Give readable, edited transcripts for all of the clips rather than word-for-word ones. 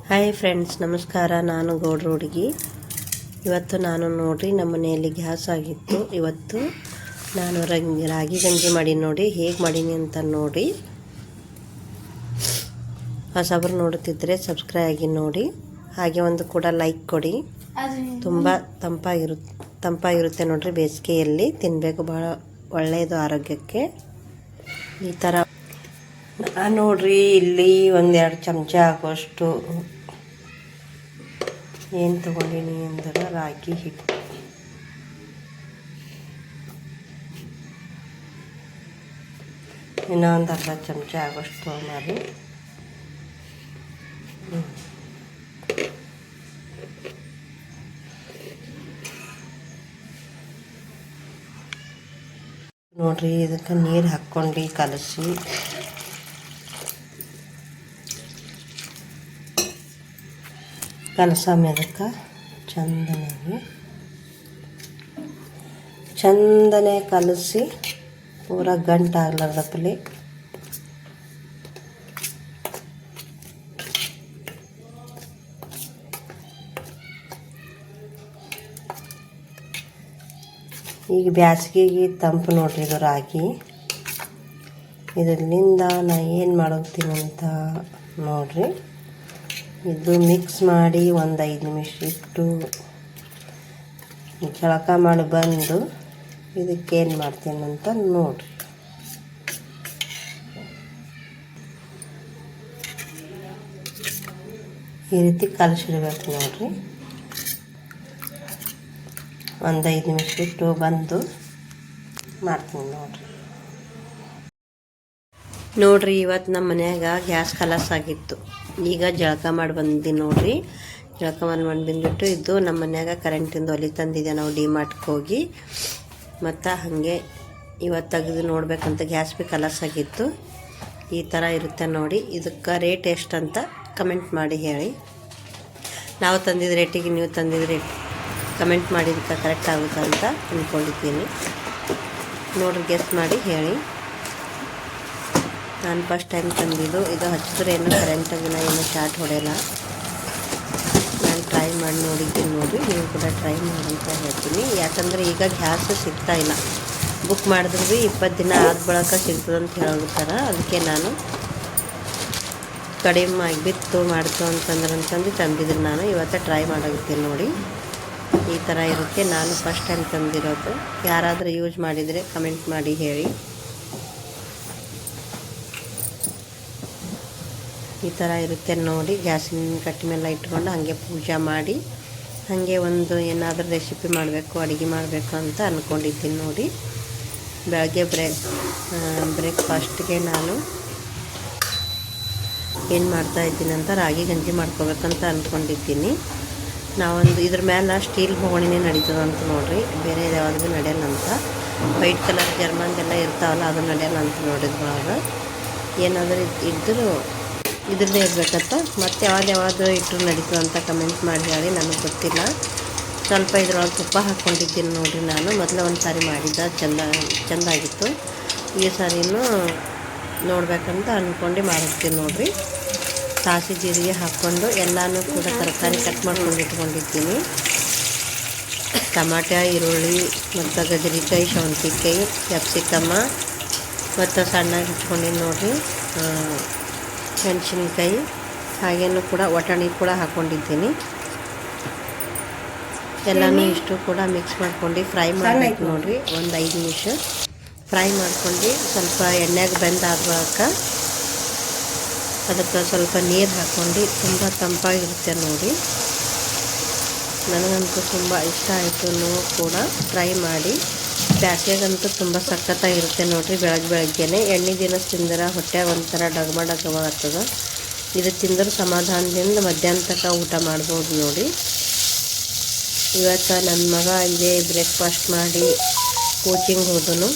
Hi friends, ನಮಸ್ಕಾರ. ನಾನು ಗೌಡ್ರ ಹುಡುಗಿ. ಇವತ್ತು ನಾನು ನೋಡ್ರಿ ನಮ್ಮ ಮನೆಯಲ್ಲಿ ಗ್ಯಾಸ್ ಆಗಿತ್ತು. ಇವತ್ತು ನಾನು ರಾಗಿ ಗಂಜಿ ಮಾಡಿ ನೋಡಿ ಹೇಗೆ ಮಾಡೀನಿ ಅಂತ ನೋಡಿ. ಹೊಸಬರು ನೋಡುತ್ತಿದ್ದರೆ ಸಬ್ಸ್ಕ್ರೈಬ್ ಆಗಿ ನೋಡಿ, ಹಾಗೆ ಒಂದು ಕೂಡ ಲೈಕ್ ಕೊಡಿ. ತುಂಬ ತಂಪಾಗಿರುತ್ತೆ ನೋಡ್ರಿ. ಬೇಸಿಗೆಯಲ್ಲಿ ತಿನ್ನಬೇಕು, ಭಾಳ ಒಳ್ಳೆಯದು ಆರೋಗ್ಯಕ್ಕೆ. ಈ ಥರ ನೋಡ್ರಿ, ಇಲ್ಲಿ ಒಂದೆರಡು ಚಮಚ ಆಗೋಷ್ಟು ಏನು ತೊಗೊಂಡಿನಿ ಅಂದ್ರೆ ರಾಗಿ ಹಿಟ್ಟು. ಇನ್ನೂ ಒಂದು ಅರ್ಧ ಚಮಚ ಆಗೋಷ್ಟು ತೊಗೊಂಡು ನೋಡ್ರಿ, ಇದಕ್ಕೆ ನೀರು ಹಾಕ್ಕೊಂಡು ಕಲಸಿ ಮೇಲಕ್ಕೆ ಚಂದನೆ ಕಲಸಿ ಪೂರ ಗಂಟಾಗ್ಲಾರ್ದಪ್ಪಲಿ ಈಗ ಬ್ಯಾಸಿಗೆಗೆ ತಂಪು ನೋಡ್ರಿ ಇದು ರಾಗಿ. ಇದರಿಂದ ನಾ ಏನು ಮಾಡೋಗ್ತೀನಿ ಅಂತ ನೋಡ್ರಿ. ಇದು ಮಿಕ್ಸ್ ಮಾಡಿ ಒಂದು 5 ನಿಮಿಷ ಇಟ್ಟು ಜಳಕ ಮಾಡಿ ಬಂದು ಇದಕ್ಕೇನು ಮಾಡ್ತೀನಿ ಅಂತ ನೋಡ್ರಿ. ಈ ರೀತಿ ಕಲಸಿಡ್ಬೇಕು ನೋಡ್ರಿ. ಒಂದು 5 ನಿಮಿಷ ಇಟ್ಟು ಬಂದು ಮಾಡ್ತೀನಿ ನೋಡ್ರಿ. ಇವತ್ತು ನಮ್ಮ ಮನ್ಯಾಗ ಗ್ಯಾಸ್ ಖಲಾಸ್ ಆಗಿತ್ತು. ಈಗ ಜಳಕ ಮಾಡಿ ಬಂದಿದ್ದೀನಿ ನೋಡ್ರಿ. ಜಳಕ ಮಾಡಿ ಬಂದುಬಿಟ್ಟು ಇದು ನಮ್ಮ ಮನ್ಯಾಗ ಕರೆಂಟಿಂದ ಒಲೆ ತಂದಿದ್ದೆ ನಾವು ಡಿಮಾರ್ಟ್ಗೆ ಹೋಗಿ. ಮತ್ತು ಹಾಗೆ ಇವತ್ತು ತೆಗೆದು ನೋಡ್ಬೇಕಂತ ಗ್ಯಾಸ್ ಭೀ ಖಲಾಸ್ ಆಗಿತ್ತು. ಈ ಥರ ಇರುತ್ತೆ ನೋಡಿ. ಇದಕ್ಕೆ ರೇಟ್ ಎಷ್ಟು ಅಂತ ಕಮೆಂಟ್ ಮಾಡಿ ಹೇಳಿ. ನಾವು ತಂದಿದ್ದ ರೇಟಿಗೆ ನೀವು ತಂದಿದ್ದ ರೇಟ್ ಕಮೆಂಟ್ ಮಾಡಿದ್ದಕ್ಕೆ ಕರೆಕ್ಟ್ ಆಗುತ್ತೆ ಅಂತ ಅಂದ್ಕೊಂಡಿದ್ದೀನಿ. ನೋಡ್ರಿ, ಗೆಸ್ ಮಾಡಿ ಹೇಳಿ. ನಾನು ಫಸ್ಟ್ ಟೈಮ್ ತಂದಿದ್ದು. ಇದು ಹಚ್ಚಿದ್ರೆ ಏನು ಕರೆಂಟಾಗಿನ ಏನು ಶಾರ್ಟ್ ಹೊಡೆಯಲ್ಲ. ನಾನು ಟ್ರೈ ಮಾಡಿ ನೋಡಿದ್ದೀನಿ ನೋಡಿ. ನೀವು ಕೂಡ ಟ್ರೈ ಮಾಡಿ ಅಂತ ಹೇಳ್ತೀನಿ. ಯಾಕಂದರೆ ಈಗ ಗ್ಯಾಸ್ ಸಿಗ್ತಾಯಿಲ್ಲ. ಬುಕ್ ಮಾಡಿದ್ರು ಭೀ 20 ದಿನ ಆದ ಬಳಿಕ ಸಿಗ್ತದಂತ ಹೇಳ್ತಾರೆ. ಅದಕ್ಕೆ ನಾನು ಕಡಿಮೆ ಆಗಿಬಿತ್ತು ಮಾಡ್ತು ಅಂತಂದು ತಂದಿದ್ದೀನಿ. ನಾನು ಇವತ್ತು ಟ್ರೈ ಮಾಡೋಗ್ತೀನಿ ನೋಡಿ. ಈ ಥರ ಇರುತ್ತೆ. ನಾನು ಫಸ್ಟ್ ಟೈಮ್ ತಂದಿರೋದು. ಯಾರಾದರೂ ಯೂಸ್ ಮಾಡಿದರೆ ಕಮೆಂಟ್ ಮಾಡಿ ಹೇಳಿ. ಈ ಥರ ಇರುತ್ತೆ ನೋಡಿ. ಗ್ಯಾಸಿನ ಕಟ್ಟಿ ಮೇಲೆ ಇಟ್ಕೊಂಡು ಹಾಗೆ ಪೂಜೆ ಮಾಡಿ ಹಾಗೆ ಒಂದು ಏನಾದರೂ ರೆಸಿಪಿ ಮಾಡಬೇಕು, ಅಡುಗೆ ಮಾಡಬೇಕು ಅಂತ ಅಂದ್ಕೊಂಡಿದ್ದೀನಿ ನೋಡಿ. ಬೆಳಗ್ಗೆ ಬ್ರೇಕ್ಫಾಸ್ಟ್ಗೆ ನಾನು ಏನು ಮಾಡ್ತಾಯಿದ್ದೀನಿ ಅಂತ ರಾಗಿ ಗಂಜಿ ಮಾಡ್ಕೋಬೇಕಂತ ಅಂದ್ಕೊಂಡಿದ್ದೀನಿ. ನಾವೊಂದು ಇದ್ರ ಮೇಲೆ ಸ್ಟೀಲ್ ಬೋಗಣಿನೇ ನಡೀತದೆ ಅಂತ ನೋಡಿರಿ. ಬೇರೆ ಯಾವುದೂ ನಡೆಯಲ್ಲ ಅಂತ. ವೈಟ್ ಕಲರ್ ಜರ್ಮನ್ದೆಲ್ಲ ಇರ್ತಾವಲ್ಲ, ಅದು ನಡೆಯಲ್ಲ ಅಂತ ನೋಡಿದ್ವಾಗ ಏನಾದರೂ ಇದ್ದರೂ ಇದ್ರದ್ದೇ ಇರಬೇಕಂತ. ಮತ್ತು ಯಾವ್ದು ಇಟ್ಟರು ನಡೀತದೆ ಅಂತ ಕಮೆಂಟ್ ಮಾಡಿ ಹೇಳಿ. ನನಗೆ ಗೊತ್ತಿಲ್ಲ. ಸ್ವಲ್ಪ ಇದ್ರೊಳಗೆ ತುಪ್ಪ ಹಾಕ್ಕೊಂಡಿದ್ದೀನಿ ನೋಡಿರಿ. ನಾನು ಮೊದಲು ಒಂದು ಸಾರಿ ಮಾಡಿದ್ದೆ, ಚೆಂದಾಗಿತ್ತು. ಈ ಸಾರಿನೂ ನೋಡ್ಬೇಕಂತ ಅಂದ್ಕೊಂಡು ಮಾಡಿರ್ತೀನಿ ನೋಡಿರಿ. ಸಾಸಿ ಜೀರಿಗೆ ಹಾಕ್ಕೊಂಡು ಎಲ್ಲನೂ ಕೂಡ ತರಕಾರಿ ಕಟ್ ಮಾಡ್ಕೊಂಡು ಇಟ್ಕೊಂಡಿದ್ದೀನಿ. ಟಮಾಟ, ಈರುಳ್ಳಿ ಮತ್ತು ಗಜರಿಕಾಯಿ, ಸೌಂತಿಕಾಯಿ, ಕ್ಯಾಪ್ಸಿಕಮ್ಮ ಮತ್ತು ಸಣ್ಣಗೆ ಇಟ್ಕೊಂಡಿನಿ ನೋಡಿರಿ. ಮೆಣಸಿನ್ಕಾಯಿ ಹಾಗೇನು ಕೂಡ ಒಟಾಣಿ ಕೂಡ ಹಾಕ್ಕೊಂಡಿದ್ದೀನಿ. ಎಲ್ಲನೂ ಇಷ್ಟು ಕೂಡ ಮಿಕ್ಸ್ ಮಾಡ್ಕೊಂಡು ಫ್ರೈ ಮಾಡಬೇಕು ನೋಡಿರಿ. ಒಂದು 5 ನಿಮಿಷ ಫ್ರೈ ಮಾಡ್ಕೊಂಡು ಸ್ವಲ್ಪ ಎಣ್ಣೆಗೆ ಬೆಂದಾಗುವಾಗ ಅದಕ್ಕೆ ಸ್ವಲ್ಪ ನೀರು ಹಾಕ್ಕೊಂಡು ತುಂಬ ತಂಪಾಗಿರುತ್ತೆ ನೋಡಿ. ನನಗಂತೂ ತುಂಬ ಇಷ್ಟ ಆಯಿತು. ನೀವು ಕೂಡ ಟ್ರೈ ಮಾಡಿ. ಬ್ಯಾಸಿಗೆಗಂತೂ ತುಂಬ ಸಖತ್ತಾಗಿರುತ್ತೆ ನೋಡಿರಿ. ಬೆಳಗ್ಗೆನೆ ಎಣ್ಣೆ ದಿನ ತಿಂದ್ರೆ ಹೊಟ್ಟೆಗೆ ಒಂಥರ ಡಗಮ ಆಗ್ತದೆ. ಇದು ತಿಂದ್ರೆ ಸಮಾಧಾನದಿಂದ ಮಧ್ಯಾಹ್ನ ತನಕ ಊಟ ಮಾಡ್ಬೋದು ನೋಡಿ. ಇವತ್ತು ನನ್ನ ಮಗ ಇದೇ ಬ್ರೇಕ್ಫಾಸ್ಟ್ ಮಾಡಿ ಕೋಚಿಂಗ್ ಹೋದನು.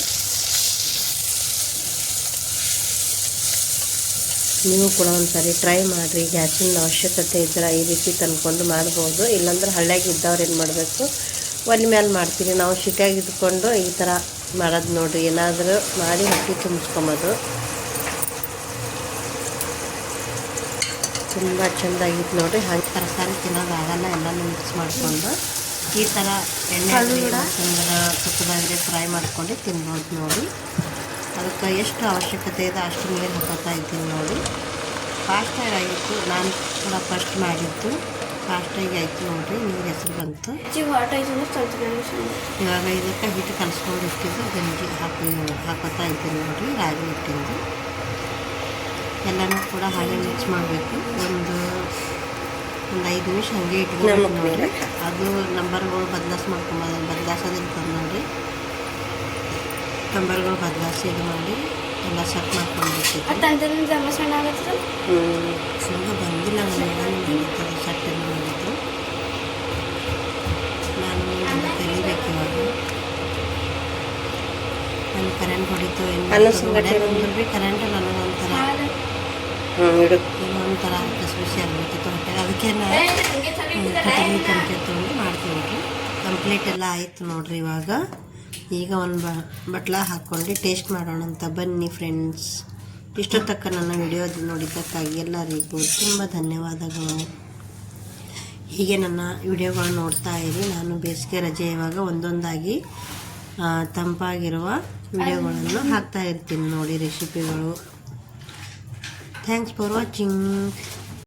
ನೀವು ಕೂಡ ಒಂದ್ಸರಿ ಟ್ರೈ ಮಾಡಿರಿ. ಗ್ಯಾಸಿನ ಅವಶ್ಯಕತೆ ಇದ್ದರೆ ಈ ರೀತಿ ತಂದ್ಕೊಂಡು ಮಾಡ್ಬೋದು. ಇಲ್ಲಾಂದ್ರೆ ಹಳ್ಳಿಯಾಗಿ ಇದ್ದವ್ರು ಏನು ಮಾಡಬೇಕು, ಒಲೆ ಮೇಲೆ ಮಾಡ್ತೀವಿ ನಾವು. ಸಿಟಿಯಾಗಿ ಇದ್ಕೊಂಡು ಈ ಥರ ಮಾಡೋದು ನೋಡಿರಿ. ಏನಾದರೂ ಮಾಡಿ ಹೊಟ್ಟೆ ತುಂಬಿಸ್ಕೊಂಬೋದು. ತುಂಬ ಚೆಂದಾಗಿತ್ತು ನೋಡಿರಿ. ಹಾಗೆ ತರಕಾರಿ ತಿನ್ನೋದಾಗಲ್ಲ, ಎಲ್ಲನೂ ಮಿಕ್ಸ್ ಮಾಡಿಕೊಂಡು ಈ ಥರ ಎಣ್ಣೆ ಚಂದ್ರ ತುಪ್ಪದಾಗೆ ಫ್ರೈ ಮಾಡ್ಕೊಂಡು ತಿನ್ಬೋದು ನೋಡಿ. ಅದಕ್ಕೆ ಎಷ್ಟು ಅವಶ್ಯಕತೆ ಇದೆ ಅಷ್ಟು ನೀರು ಹಾಕೋತಾ ಇದ್ದೀನಿ ನೋಡಿ. ಫಾಸ್ಟಾಗಿ ಆಯಿತು, ನಾನು ಕೂಡ ಫಸ್ಟ್ ಮಾಡಿದ್ದು ಫಾಸ್ಟಾಗಿ ಆಯಿತು ನೋಡಿರಿ. ನೀರು ಹೆಸರು ಬಂತು. ಇವಾಗ ಇದಕ್ಕೆ ಹಿಟ್ಟು ಕಲಿಸ್ಕೊಂಡು ಇಟ್ಟಿದ್ದು ಗಂಜಿ ಹಾಕೋತಾ ಇದ್ದೀನಿ ನೋಡಿರಿ, ರಾಗಿ ಹಿಟ್ಟಿಂದು. ಎಲ್ಲನೂ ಕೂಡ ಹಾಗೆ ಮಿಕ್ಸ್ ಮಾಡಬೇಕು. ಒಂದು 5 ನಿಮಿಷ ಹಾಗೆ ಇಟ್ಕೊಂಡು ನೋಡಿರಿ. ಅದು ನಂಬರ್ಗಳು ಬದಲಾಯಿಸೋದಿರ್ತದೆ ನೋಡಿ. ನಂಬರ್ಗಳು ಬದಲಾಯಿಸಿ ಇದು ಮಾಡಿ ಎಲ್ಲ ಸೆಟ್ ಮಾಡ್ಕೊಂಡ್ಬಿಟ್ಟಿದ್ದೆ. ಸುಮ್ಮನೆ ಬಂದಿಲ್ಲ ನನಗೆ ಸೆಟ್ ಎಲ್ಲ ಮಾಡಿದ್ದು. ನಾನು ಕಲಿಬೇಕು ಇವಾಗ. ನಾನು ಕರೆಂಟ್ ಹೊಡಿತು ಏನು ಭೀ ಕರೆಂಟ್ ನನಗೊಂಥರ ಒಂಥರ ಕಸಿಬಿಸಿ ಆಗ್ಬಿಟ್ಟಿತ್ತು ಹೊಟ್ಟೆಗೆ. ಅದಕ್ಕೆ ನಾನು ಕಟ್ಟಿಗೆ ತನಕ ತೊಗೊಂಡು ಮಾಡ್ತೀನಿ ನೋಡಿರಿ. ಕಂಪ್ಲೀಟ್ ಎಲ್ಲ ಆಯಿತು ನೋಡಿರಿ. ಈಗ ಒಂದು ಬಟ್ಲ ಹಾಕ್ಕೊಂಡು ಟೇಸ್ಟ್ ಮಾಡೋಣ ಅಂತ ಬನ್ನಿ ಫ್ರೆಂಡ್ಸ್. ಇಷ್ಟೊತ್ತಕ್ಕ ನನ್ನ ವಿಡಿಯೋ ನೋಡಿದ್ದಕ್ಕಾಗಿ ಎಲ್ಲರಿಗೂ ತುಂಬ ಧನ್ಯವಾದಗಳು. ಹೀಗೆ ನನ್ನ ವಿಡಿಯೋಗಳನ್ನ ನೋಡ್ತಾ ಇರಿ. ನಾನು ಬೇಸಿಗೆ ರಜೆ ಇವಾಗ ಒಂದೊಂದಾಗಿ ತಂಪಾಗಿರುವ ವಿಡಿಯೋಗಳನ್ನು ಹಾಕ್ತಾ ಇರ್ತೀನಿ ನೋಡಿ, ರೆಸಿಪಿಗಳು. Thanks for watching.